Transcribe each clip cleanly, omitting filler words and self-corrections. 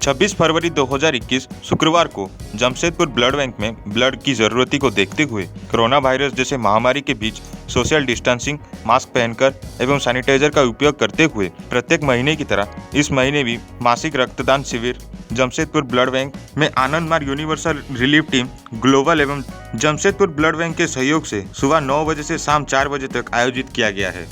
26 फरवरी 2021 शुक्रवार को Jamshedpur blood bank में ब्लड की जरूरत को देखते हुए कोरोना वायरस जैसे महामारी के बीच सोशल डिस्टेंसिंग, मास्क पहनकर एवं सैनिटाइजर का उपयोग करते हुए प्रत्येक महीने की तरह इस महीने भी मासिक रक्तदान शिविर जमशेदपुर ब्लड बैंक में आनंद मार्ग यूनिवर्सल रिलीफ टीम ग्लोबल एवं जमशेदपुर ब्लड बैंक के सहयोग से सुबह 9 बजे से शाम 4 बजे तक आयोजित किया गया है।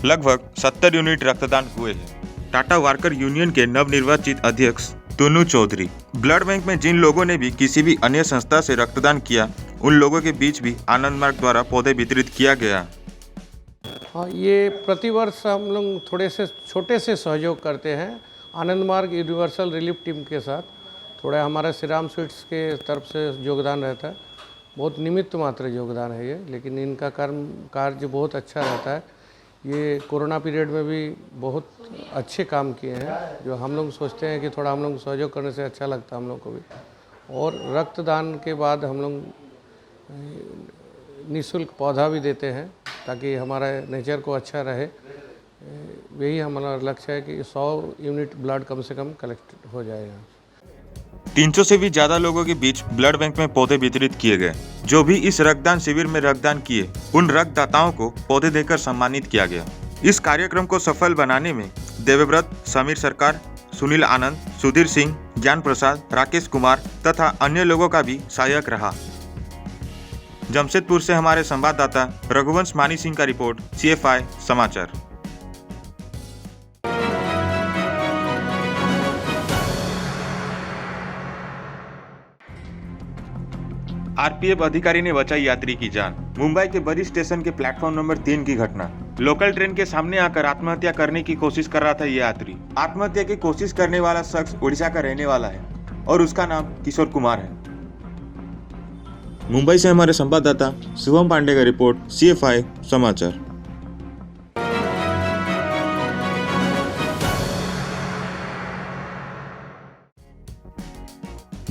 लगभग 70 यूनिट रक्तदान हुए हैं। टाटा वार्कर यूनियन के नवनिर्वाचित अध्यक्ष तुनु चौधरी, ब्लड बैंक में जिन लोगों ने भी किसी भी अन्य संस्था से रक्तदान किया उन लोगों के बीच भी आनंद मार्ग द्वारा पौधे वितरित किया गया। हाँ, ये प्रतिवर्ष हम लोग थोड़े से छोटे से सहयोग करते हैं आनंद मार्ग यूनिवर्सल रिलीफ टीम के साथ। थोड़ा हमारा श्री राम स्वीट्स के तरफ से योगदान रहता है, बहुत निमित्त मात्र योगदान है ये, लेकिन इनका कार्य बहुत अच्छा रहता है। ये कोरोना पीरियड में भी बहुत अच्छे काम किए हैं, जो हम लोग सोचते हैं कि थोड़ा हम लोग सहयोग करने से अच्छा लगता है हम लोग को भी। और रक्तदान के बाद हम लोग निःशुल्क पौधा भी देते हैं ताकि हमारा नेचर को अच्छा रहे। यही हमारा लक्ष्य है कि 100 यूनिट ब्लड कम से कम कलेक्ट हो जाए यहाँ। 300 से भी ज्यादा लोगों के बीच ब्लड बैंक में पौधे वितरित किए गए। जो भी इस रक्तदान शिविर में रक्तदान किए उन रक्तदाताओं को पौधे देकर सम्मानित किया गया। इस कार्यक्रम को सफल बनाने में देवव्रत, समीर सरकार, सुनील आनंद, सुधीर सिंह, ज्ञान प्रसाद, राकेश कुमार तथा अन्य लोगों का भी सहायक रहा। जमशेदपुर से हमारे संवाददाता रघुवंश मानी सिंह का रिपोर्ट, CFI समाचार। आरपीएफ अधिकारी ने बचाई यात्री की जान। मुंबई के बरी स्टेशन के प्लेटफॉर्म नंबर 3 की घटना। लोकल ट्रेन के सामने आकर आत्महत्या करने की कोशिश कर रहा था ये यात्री। आत्महत्या की कोशिश करने वाला शख्स उड़ीसा का रहने वाला है और उसका नाम किशोर कुमार है। मुंबई से हमारे संवाददाता शुभम पांडे का रिपोर्ट, CFI समाचार।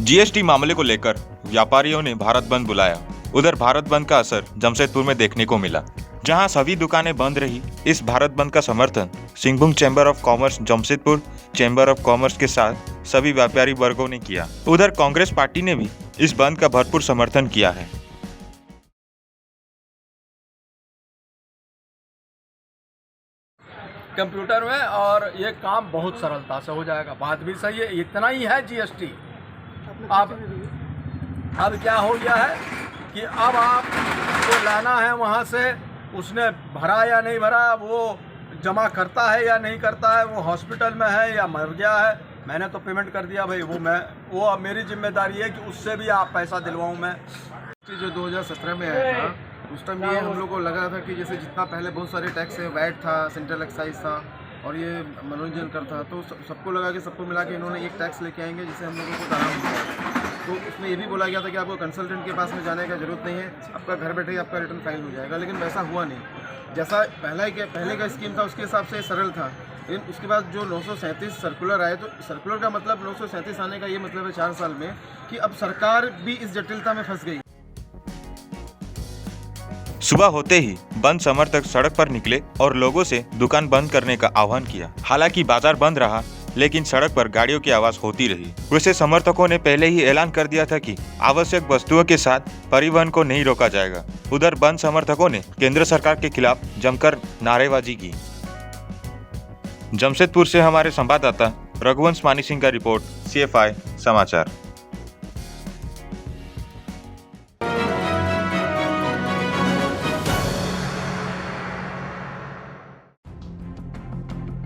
GST मामले को लेकर व्यापारियों ने भारत बंद बुलाया। उधर भारत बंद का असर जमशेदपुर में देखने को मिला, जहां सभी दुकानें बंद रही। इस भारत बंद का समर्थन Singhbhum chamber of commerce Jamshedpur chamber of commerce के साथ सभी व्यापारी वर्गों ने किया। उधर कांग्रेस पार्टी ने भी इस बंद का भरपूर समर्थन किया है। कंप्यूटर में और ये काम बहुत सरलता से हो जाएगा। बात भी सही है, इतना ही है GST। अब क्या हो गया है कि अब आपको लाना है वहाँ से, उसने भरा या नहीं भरा, वो जमा करता है या नहीं करता है, वो हॉस्पिटल में है या मर गया है। मैंने तो पेमेंट कर दिया भाई, वो अब मेरी जिम्मेदारी है कि उससे भी आप पैसा दिलवाऊँ मैं। जो 2017 में आया था उस टाइम ये हम लोग को लगा था कि जैसे जितना पहले बहुत सारे टैक्स है, वैट था, सेंट्रल एक्साइज था और ये मनोरंजन कर था, तो सबको लगा कि सबको मिला के इन्होंने एक टैक्स लेके आएंगे जिससे हम लोगों को आराम होगा। तो उसमें ये भी बोला गया था कि आपको कंसल्टेंट के पास में जाने का जरूरत नहीं है, आपका घर बैठे ही आपका रिटर्न फाइल हो जाएगा। लेकिन वैसा हुआ नहीं। जैसा पहले का स्कीम था उसके हिसाब से सरल था, लेकिन उसके बाद जो 937 सर्कुलर आए, तो सर्कुलर का मतलब 937 आने का ये मतलब है 4 साल में कि अब सरकार भी इस जटिलता में फंस गई। सुबह होते ही बंद समर्थक सड़क पर निकले और लोगों से दुकान बंद करने का आह्वान किया। हालांकि बाजार बंद रहा, लेकिन सड़क पर गाड़ियों की आवाज होती रही। वैसे समर्थकों ने पहले ही ऐलान कर दिया था कि आवश्यक वस्तुओं के साथ परिवहन को नहीं रोका जाएगा। उधर बंद समर्थकों ने केंद्र सरकार के खिलाफ जमकर नारेबाजी की। जमशेदपुर से हमारे संवाददाता रघुवंश मानी सिंह का रिपोर्ट, CFI समाचार।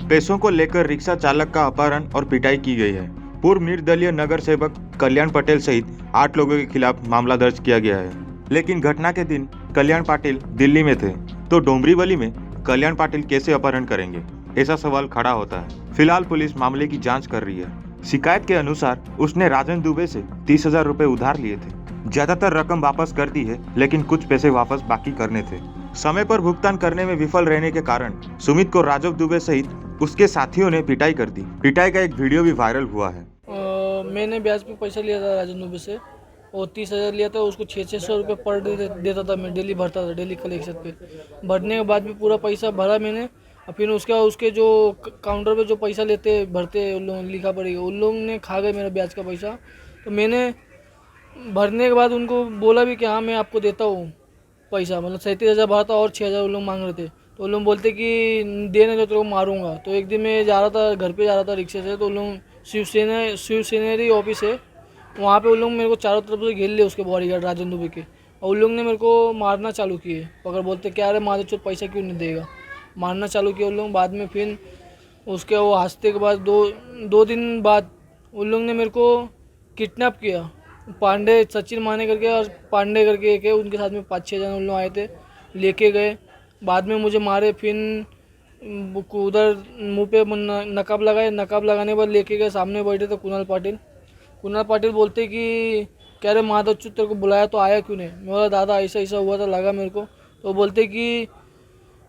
पैसों को लेकर रिक्शा चालक का अपहरण और पिटाई की गई है। पूर्व निर्दलीय नगर सेवक कल्याण पटेल सहित 8 लोगों के खिलाफ मामला दर्ज किया गया है। लेकिन घटना के दिन कल्याण पाटिल दिल्ली में थे, तो डोंबिवली में कल्याण पाटिल कैसे अपहरण करेंगे, ऐसा सवाल खड़ा होता है। फिलहाल पुलिस मामले की जांच कर रही है। शिकायत के अनुसार उसने राजन दुबे से 30,000 रुपए उधार लिए थे। ज्यादातर रकम वापस कर दी है, लेकिन कुछ पैसे वापस बाकी करने थे। समय पर भुगतान करने में विफल रहने के कारण सुमित को राजव दुबे सहित उसके साथियों ने पिटाई कर दी। पिटाई का एक वीडियो भी वायरल हुआ है। मैंने ब्याज पे पैसा लिया था राजन दुबे से, और 30,000 लिया था। उसको 600 रुपये पर डे देता था, मैं डेली भरता था, डेली कलेक्शन पे। भरने के बाद भी पूरा पैसा भरा मैंने, और फिर उसके जो काउंटर पे जो पैसा लेते भरते उन लोग लिखा पड़ेगा, उन लोग ने खा गए मेरा ब्याज का पैसा। तो मैंने भरने के बाद उनको बोला भी कि हाँ मैं आपको देता हूँ पैसा, मतलब 37,000 भरा था और 6,000 उन लोग मांग रहे थे। तो उन लोग बोलते कि देने दो, तेरे को मारूंगा। तो एक दिन मैं जा रहा था, घर पे जा रहा था रिक्शे से, तो उन लोग शिवसेनेरी ऑफिस है वहाँ पे उन लोग मेरे को चारों तरफ से घेर लिए, उसके बॉडीगार्ड राजेंद्र दुबे के, और उन लोग ने मेरे को मारना चालू किए। पकड़ बोलते क्या अरे माधव चोर पैसा क्यों नहीं देगा, मारना चालू किया उन लोग। बाद में फिर उसके वो हंसते के बाद दो दिन बाद उन लोग ने मेरे को किडनैप किया। पांडे सचिन माने करके और पांडे करके एक है, उनके साथ में 5-6 जन उन लोग आए थे, लेके गए। बाद में मुझे मारे, फिर उधर मुंह पे नकाब लगाए, नकाब लगाने के बाद लेके गए। सामने बैठे थे कुणाल पाटिल बोलते कि कह रहे माधव चुत तेरे को बुलाया तो आया क्यों नहीं। मैं बोला दादा ऐसा हुआ था, लगा मेरे को। तो बोलते कि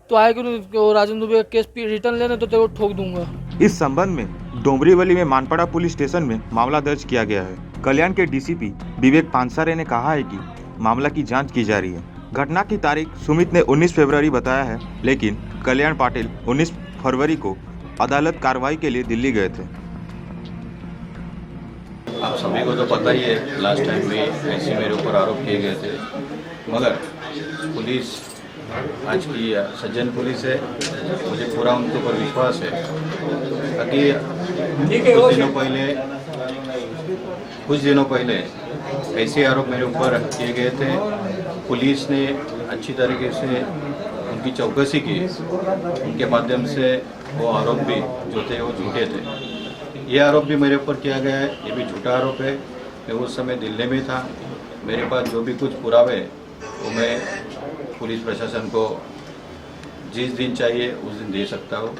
तो आया क्यों नहीं, राजेंद्र दुबे का केस रिटर्न लेने तो तेरे को ठोक दूंगा। इस संबंध में डोंबिवली में मानपड़ा पुलिस स्टेशन में मामला दर्ज किया गया है। कल्याण के डीसीपी विवेक पानसारे ने कहा है कि मामला की जांच की जा रही है। घटना की तारीख सुमित ने 19 फरवरी बताया है, लेकिन कल्याण पाटिल 19 फरवरी को अदालत कार्रवाई के लिए दिल्ली गए थे। आप सभी को तो पता ही है, लास्ट टाइम भी ऐसे मेरे ऊपर आरोप किए गए थे, मगर पुलिस आज की सज्जन पुलिस है, मुझे पूरा उनके ऊपर विश्वास है। ताकि कुछ दिनों पहले ऐसे आरोप मेरे ऊपर किए गए थे, पुलिस ने अच्छी तरीके से उनकी चौकसी की, उनके माध्यम से वो आरोप भी जो थे वो झूठे थे। ये आरोप भी मेरे ऊपर किया गया है, ये भी झूठा आरोप है। मैं उस समय दिल्ली में था, मेरे पास जो भी कुछ पुरावे वो मैं पुलिस प्रशासन को जिस दिन चाहिए उस दिन दे सकता हूँ।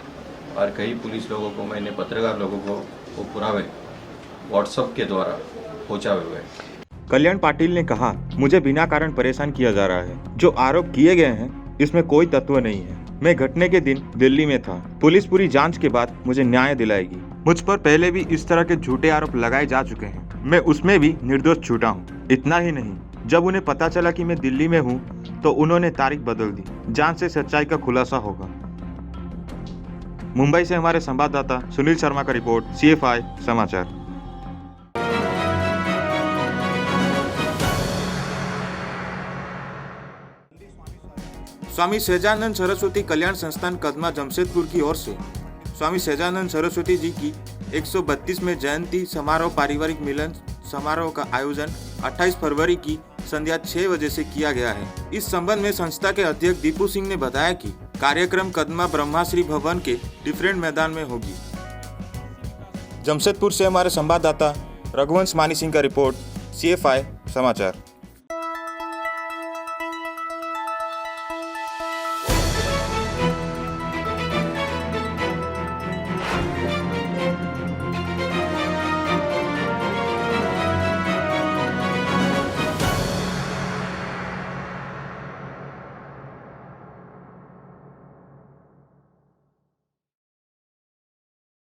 और कई पुलिस लोगों को, मैंने पत्रकार लोगों को वो पुरावे व्हाट्सएप के द्वारा पहुँचाए हुए। कल्याण पाटिल ने कहा, मुझे बिना कारण परेशान किया जा रहा है। जो आरोप किए गए हैं इसमें कोई तत्व नहीं है। मैं घटने के दिन दिल्ली में था। पुलिस पूरी जांच के बाद मुझे न्याय दिलाएगी। मुझ पर पहले भी इस तरह के झूठे आरोप लगाए जा चुके हैं, मैं उसमें भी निर्दोष छूटा हूँ। इतना ही नहीं, जब उन्हें पता चला कि मैं दिल्ली में हूँ तो उन्होंने तारीख बदल दी। जांच से सच्चाई का खुलासा होगा। मुंबई से हमारे संवाददाता सुनील शर्मा का रिपोर्ट, CFI समाचार। स्वामी सहजानंद सरस्वती कल्याण संस्थान कदमा जमशेदपुर की ओर से स्वामी सहजानंद सरस्वती जी की 132वें जयंती समारोह पारिवारिक मिलन समारोह का आयोजन 28 फरवरी की संध्या 6 बजे से किया गया है। इस संबंध में संस्था के अध्यक्ष दीपू सिंह ने बताया कि कार्यक्रम कदमा ब्रह्माश्री भवन के डिफरेंट मैदान में होगी। जमशेदपुर से हमारे संवाददाता रघुवंश मानी सिंह का रिपोर्ट, CFI समाचार।